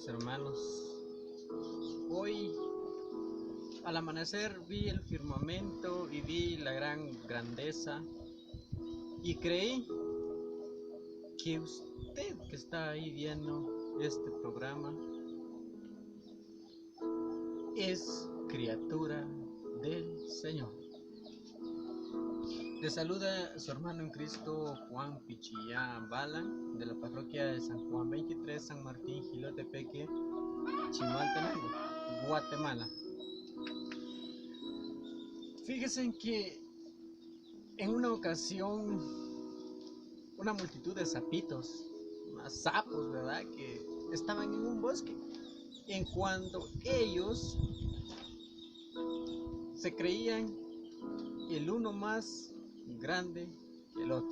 queridos hermanos. Hoy al amanecer vi el firmamento y vi la gran grandeza y creí que usted que está ahí viendo este programa es criatura del Señor. Le saluda su hermano en Cristo Juan Pichillá Bala, de la parroquia de San Juan 23, San Martín, Jilotepeque, Chimaltenango, Guatemala. Fíjense en que en una ocasión una multitud de sapitos, unos sapos, ¿verdad?, que estaban en un bosque. En cuanto ellos se creían el uno más grande que el otro.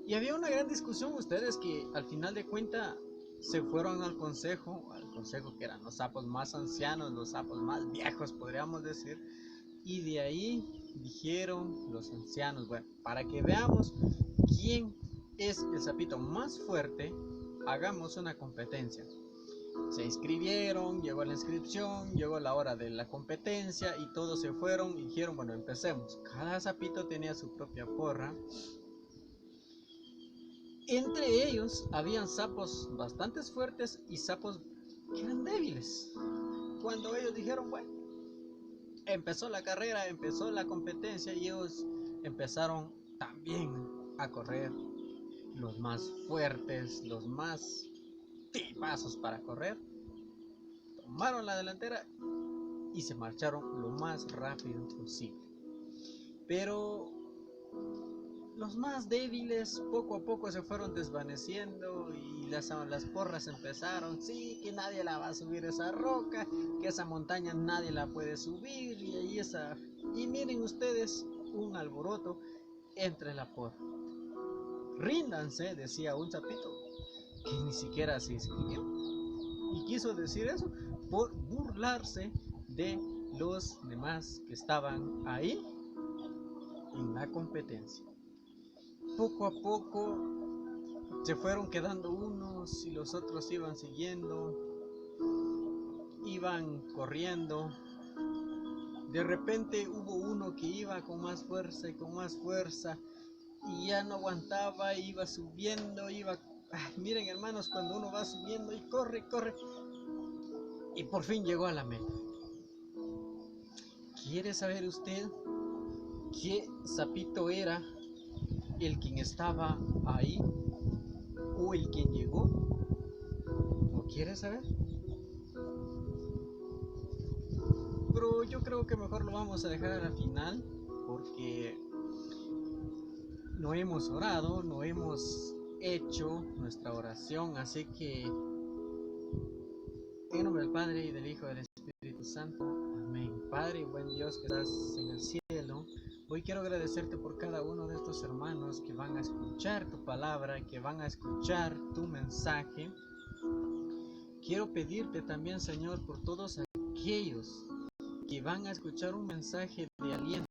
Y había una gran discusión, ustedes, que al final de cuentas se fueron al consejo que eran los sapos más ancianos, los sapos más viejos, podríamos decir, y de ahí dijeron los ancianos, bueno, para que veamos quién es el sapito más fuerte, hagamos una competencia. Se inscribieron, llegó la inscripción, llegó la hora de la competencia y todos se fueron y dijeron, bueno, empecemos. Cada sapito tenía su propia porra. Entre ellos habían sapos bastante fuertes y sapos que eran débiles. Cuando ellos dijeron, bueno, empezó la carrera, empezó la competencia y ellos empezaron también a correr. Los más fuertes, los más tipazos para correr, tomaron la delantera y se marcharon lo más rápido posible. Pero los más débiles poco a poco se fueron desvaneciendo y las porras empezaron, sí, que nadie la va a subir esa roca, que esa montaña nadie la puede subir, y miren ustedes un alboroto entre la porra. Ríndanse, decía un sapito que ni siquiera se inscribió, y quiso decir eso por burlarse de los demás que estaban ahí en la competencia. Poco a poco se fueron quedando unos y los otros iban siguiendo, iban corriendo. De repente hubo uno que iba con más fuerza y con más fuerza y ya no aguantaba, iba subiendo, miren, hermanos, cuando uno va subiendo y corre y por fin llegó a la meta. ¿Quiere saber usted qué sapito era el quien estaba ahí o el quien llegó? ¿No quiere saber? Pero yo creo que mejor lo vamos a dejar al final, porque no hemos orado, no hemos hecho nuestra oración, así que en nombre del Padre y del Hijo y del Espíritu Santo, amén. Padre, buen Dios que estás en el cielo, hoy quiero agradecerte por cada uno de estos hermanos que van a escuchar tu palabra, que van a escuchar tu mensaje. Quiero pedirte también, Señor, por todos aquellos que van a escuchar un mensaje de aliento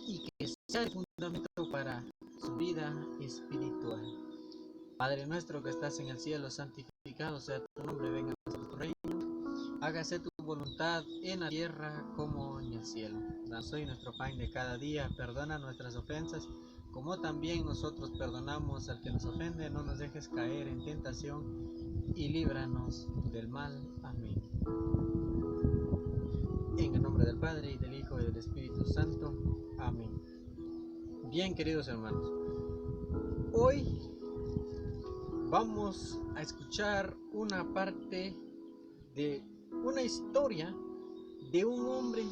y que sea el fundamento para su vida espiritual. Padre nuestro que estás en el cielo, santificado sea tu nombre, venga a nosotros tu reino, hágase tu voluntad en la tierra como en el cielo. Danos hoy nuestro pan de cada día, perdona nuestras ofensas, como también nosotros perdonamos al que nos ofende, no nos dejes caer en tentación y líbranos del mal. Amén. En el nombre del Padre, y del Hijo, y del Espíritu Santo. Amén. Bien, queridos hermanos, hoy vamos a escuchar una parte de una historia de un hombre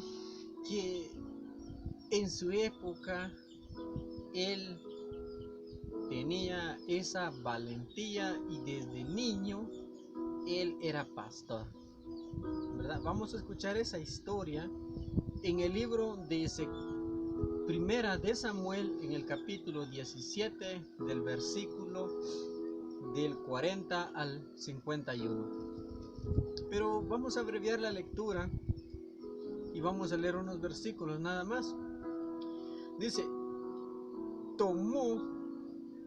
que en su época él tenía esa valentía y desde niño él era pastor, ¿verdad? Vamos a escuchar esa historia en el libro de Primera de Samuel, en el capítulo 17, del versículo del 40 al 51. Pero vamos a abreviar la lectura y vamos a leer unos versículos nada más. Dice: tomó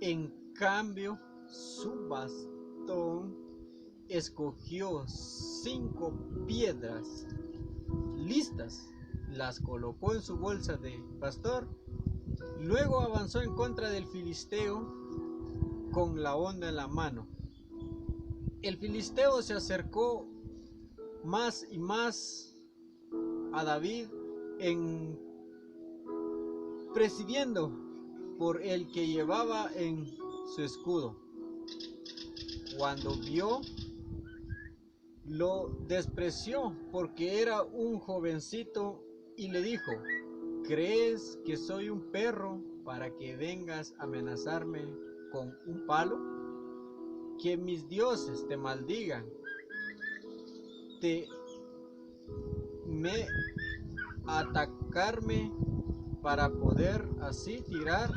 en cambio su bastón Entonces escogió 5 piedras listas, las colocó en su bolsa de pastor, luego avanzó en contra del filisteo con la honda en la mano. El filisteo se acercó más y más a David, presidiendo por el que llevaba en su escudo. Cuando vio, lo despreció porque era un jovencito y le dijo: ¿crees que soy un perro para que vengas a amenazarme con un palo? Que mis dioses te maldigan. Me atacarme para poder así tirar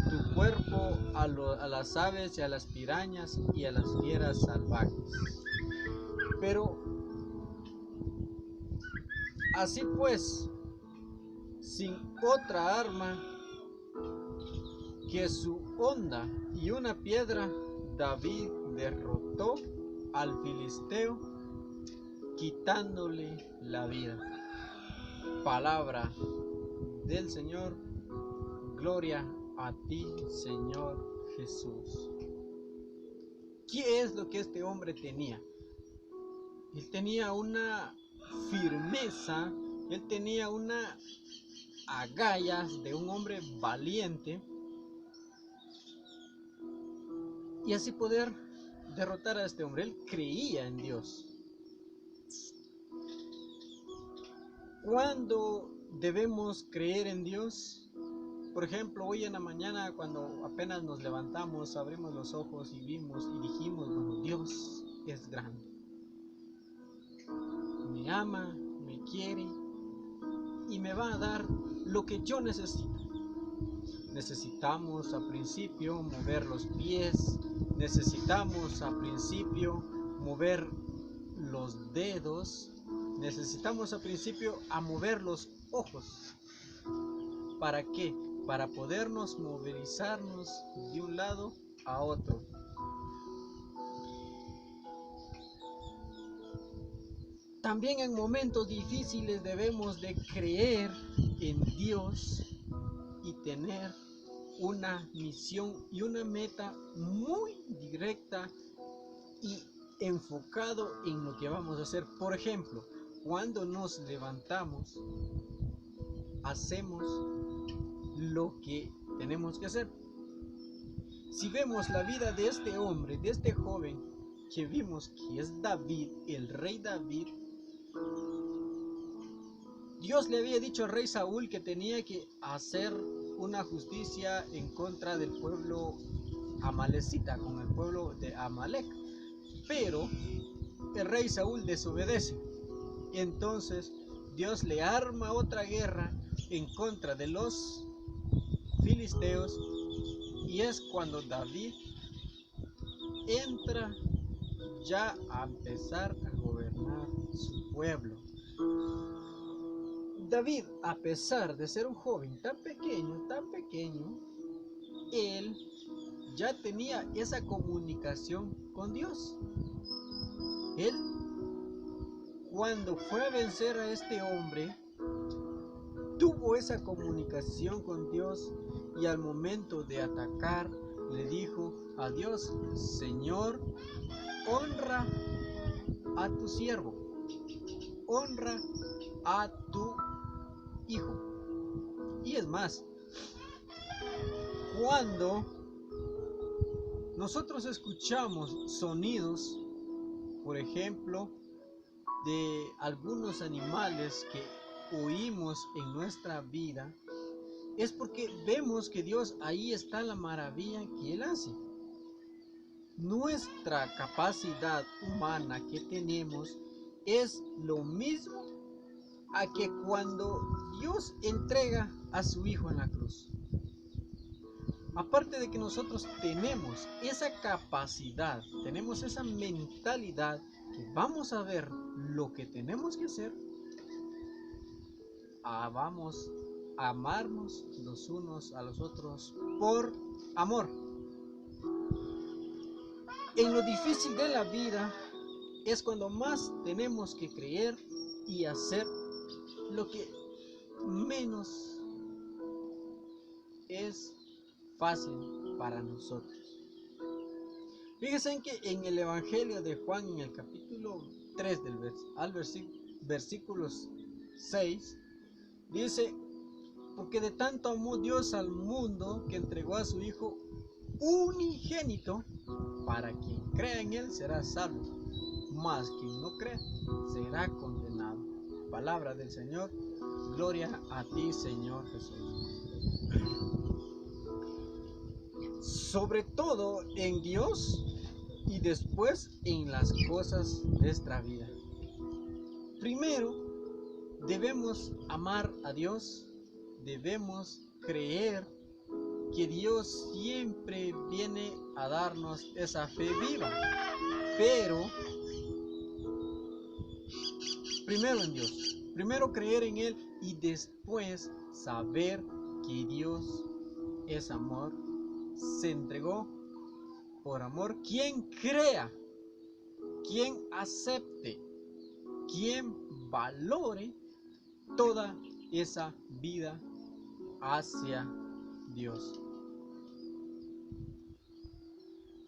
tu cuerpo a las aves y a las pirañas y a las fieras salvajes. Pero así pues, sin otra arma que su honda y una piedra, David derrotó al filisteo, quitándole la vida. Palabra del Señor. Gloria a ti, Señor Jesús. ¿Qué es lo que este hombre tenía? Él tenía una firmeza, él tenía una agallas de un hombre valiente, y así poder derrotar a este hombre. Él creía en Dios. ¿Cuándo debemos creer en Dios? Por ejemplo, hoy en la mañana, cuando apenas nos levantamos, abrimos los ojos y vimos y dijimos: bueno, Dios es grande, me ama, me quiere y me va a dar lo que yo necesito. Necesitamos al principio mover los pies, necesitamos al principio mover los dedos, necesitamos al principio a mover los ojos. ¿Para qué? Para podernos movilizarnos de un lado a otro. También en momentos difíciles debemos de creer en Dios y tener una misión y una meta muy directa y enfocado en lo que vamos a hacer. Por ejemplo, cuando nos levantamos, hacemos lo que tenemos que hacer. Si vemos la vida de este hombre, de este joven que vimos que es David, el rey David, Dios le había dicho al rey Saúl que tenía que hacer una justicia en contra del pueblo amalecita, con el pueblo de Amalek. Pero el rey Saúl desobedece. Entonces Dios le arma otra guerra en contra de los filisteos, y es cuando David entra ya a empezar a gobernar su pueblo. David, a pesar de ser un joven tan pequeño, él ya tenía esa comunicación con Dios. Él, cuando fue a vencer a este hombre, tuvo esa comunicación con Dios, y al momento de atacar le dijo a Dios: Señor, honra a tu siervo, honra a tu hijo. Y es más, cuando nosotros escuchamos sonidos, por ejemplo, de algunos animales que oímos en nuestra vida, es porque vemos que Dios, ahí está la maravilla que Él hace. Nuestra capacidad humana que tenemos es lo mismo a que cuando Dios entrega a su Hijo en la cruz. Aparte de que nosotros tenemos esa capacidad, tenemos esa mentalidad, que vamos a ver lo que tenemos que hacer, vamos a amarnos los unos a los otros por amor. En lo difícil de la vida es cuando más tenemos que creer y hacer lo que menos es fácil para nosotros. Fíjense que en el Evangelio de Juan, en el capítulo 3 al versículo 6, dice: porque de tanto amó Dios al mundo que entregó a su Hijo unigénito, para quien crea en Él será salvo, mas quien no cree será condenado. Palabra del Señor. Gloria a ti, Señor Jesús. Sobre todo en Dios y después en las cosas de esta vida. Primero, debemos amar a Dios, debemos creer que Dios siempre viene a darnos esa fe viva. Pero, primero en Dios, primero creer en Él y después saber que Dios es amor, se entregó por amor. Quien crea, quien acepte, quien valore toda esa vida hacia Dios.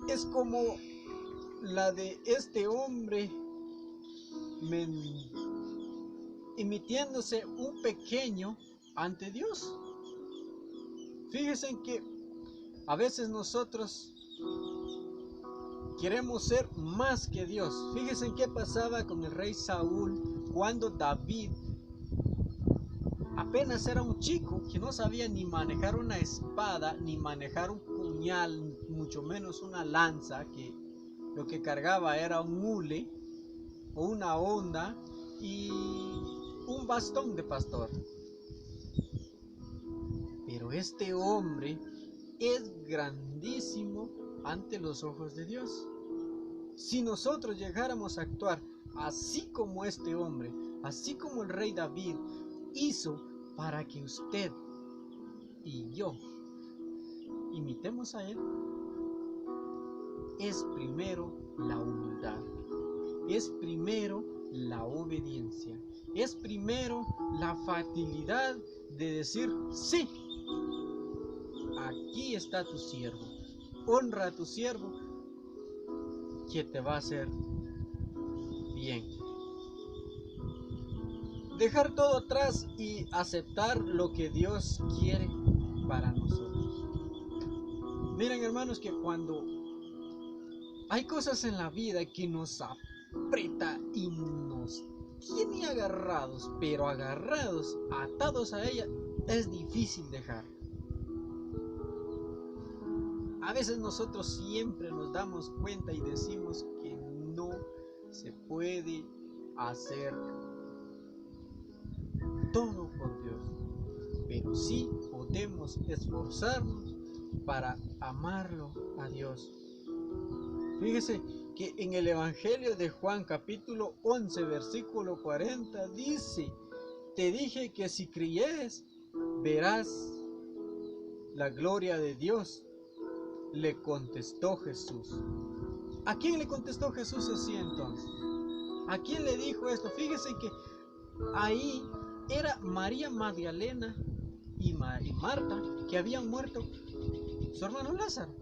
Es como la de este hombre emitiéndose un pequeño ante Dios. Fíjense que a veces nosotros queremos ser más que Dios. Fíjense qué pasaba con el rey Saúl cuando David apenas era un chico que no sabía ni manejar una espada, ni manejar un puñal, mucho menos una lanza, que lo que cargaba era un hule o una honda y un bastón de pastor. Pero este hombre es grandísimo ante los ojos de Dios. Si nosotros llegáramos a actuar así como este hombre, así como el rey David hizo, para que usted y yo imitemos a él, es primero la humildad, es primero la obediencia, es primero la facilidad de decir: sí, aquí está tu siervo, honra a tu siervo, que te va a hacer bien. Dejar todo atrás y aceptar lo que Dios quiere para nosotros. Miren, hermanos, que cuando hay cosas en la vida que nos aprieta y nos tiene agarrados, pero agarrados, atados a ella, es difícil dejar. A veces nosotros siempre nos damos cuenta y decimos que no se puede hacer todo por Dios, pero sí podemos esforzarnos para amarlo a Dios. Fíjese que en el Evangelio de Juan capítulo 11 versículo 40 dice: te dije que si creyeres verás la gloria de Dios. Le contestó Jesús. ¿A quién le contestó Jesús así entonces? ¿A quién le dijo esto? Fíjese que ahí era María Magdalena y Marta, que habían muerto su hermano Lázaro.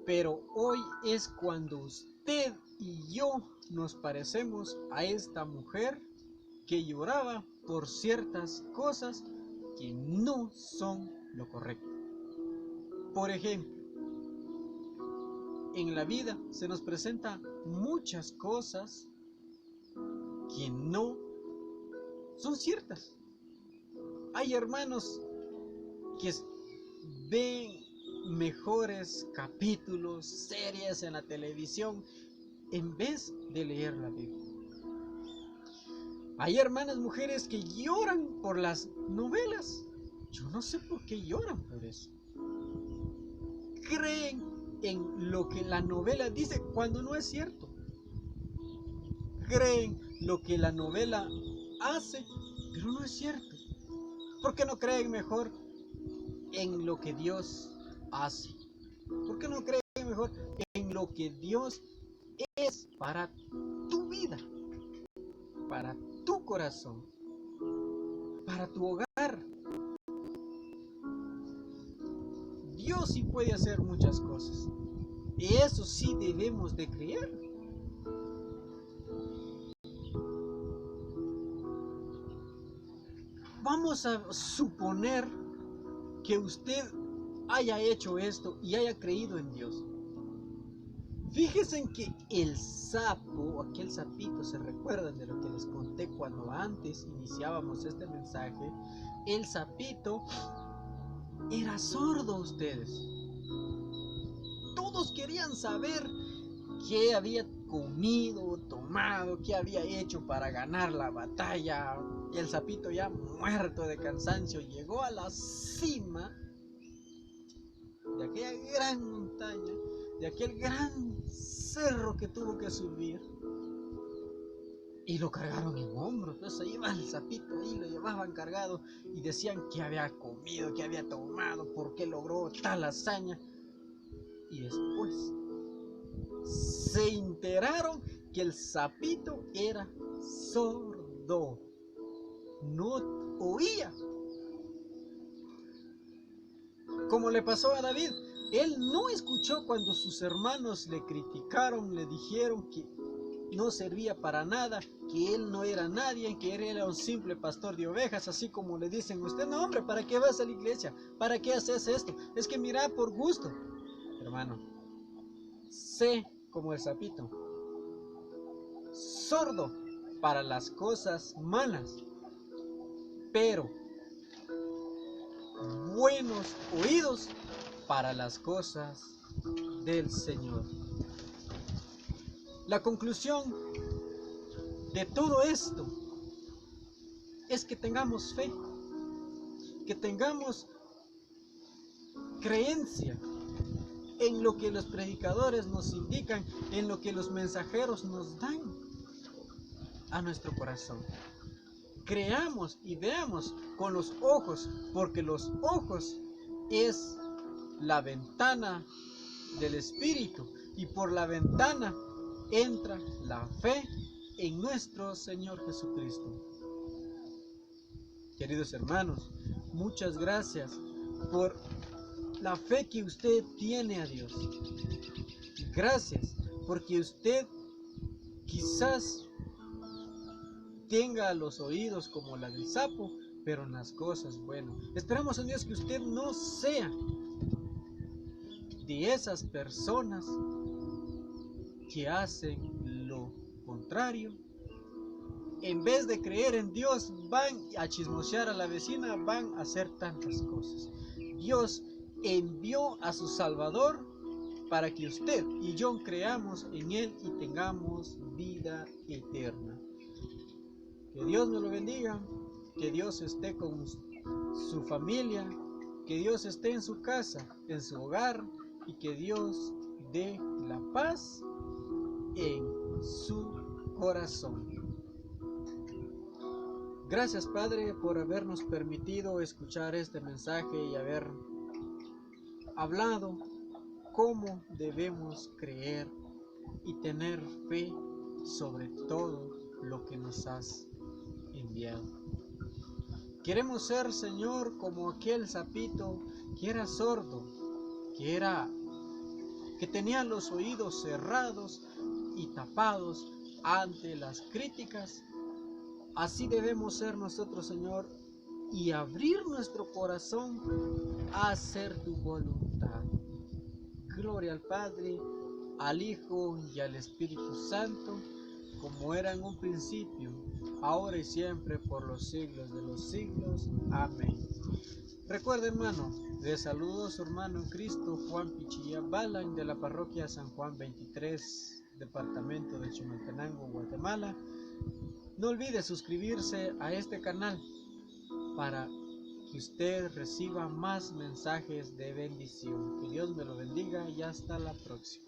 Pero hoy es cuando usted y yo nos parecemos a esta mujer que lloraba por ciertas cosas que no son lo correcto. Por ejemplo, en la vida se nos presentan muchas cosas que no son ciertas. Hay hermanos que ven mejores capítulos, series en la televisión en vez de leer la Biblia. Hay hermanas mujeres que lloran por las novelas. Yo no sé por qué lloran por eso. Creen en lo que la novela dice cuando no es cierto. Creen lo que la novela hace, pero no es cierto. ¿Por qué no creen mejor en lo que Dios hace? ¿Por qué no creen mejor en lo que Dios es para tu vida, para tu corazón, para tu hogar? Dios sí puede hacer muchas cosas. Y eso sí debemos de creer. Vamos a suponer que usted haya hecho esto y haya creído en Dios. Fíjense en que el sapo, aquel sapito, ¿se recuerdan de lo que les conté cuando antes iniciábamos este mensaje? El sapito era sordo, ustedes. Todos querían saber qué había comido, tomado, qué había hecho para ganar la batalla. Y el sapito, ya muerto de cansancio, llegó a la cima de aquella gran montaña, de aquel gran cerro que tuvo que subir, y lo cargaron en hombros. Entonces iba el sapito ahí, lo llevaban cargado y decían que había comido, que había tomado, por qué logró tal hazaña. Y después se enteraron que el sapito era sordo, no oía. Como le pasó a David, él no escuchó cuando sus hermanos le criticaron, le dijeron que no servía para nada, que él no era nadie, que él era un simple pastor de ovejas, así como le dicen: usted, no hombre, ¿para qué vas a la iglesia? ¿Para qué haces esto? Es que mira, por gusto. Hermano, sé como el sapito, sordo para las cosas malas, pero buenos oídos para las cosas del Señor. La conclusión de todo esto es que tengamos fe, que tengamos creencia en lo que los predicadores nos indican, en lo que los mensajeros nos dan a nuestro corazón. Creamos y veamos con los ojos, porque los ojos es la ventana del Espíritu, y por la ventana entra la fe en nuestro Señor Jesucristo. Queridos hermanos, muchas gracias por la fe que usted tiene a Dios. Gracias porque usted quizás tenga los oídos como la del sapo, pero en las cosas buenas. Esperamos en Dios que usted no sea de esas personas que hacen lo contrario. En vez de creer en Dios, van a chismosear a la vecina, van a hacer tantas cosas. Dios envió a su Salvador para que usted y yo creamos en Él y tengamos vida eterna. Que Dios me lo bendiga, que Dios esté con su familia, que Dios esté en su casa, en su hogar, y que Dios dé la paz en su corazón. Gracias, Padre, por habernos permitido escuchar este mensaje y haber hablado cómo debemos creer y tener fe sobre todo lo que nos has enviado. Queremos ser, Señor, como aquel sapito que era sordo, que tenía los oídos cerrados y tapados ante las críticas. Así debemos ser nosotros, Señor, y abrir nuestro corazón a hacer tu voluntad. Gloria al Padre, al Hijo y al Espíritu Santo, como era en un principio, ahora y siempre, por los siglos de los siglos. Amén. Recuerda, hermano, de saludo a su hermano en Cristo, Juan Pichilla Balan, de la parroquia San Juan 23, departamento de Chimaltenango, Guatemala. No olvide suscribirse a este canal para que usted reciba más mensajes de bendición. Que Dios me lo bendiga y hasta la próxima.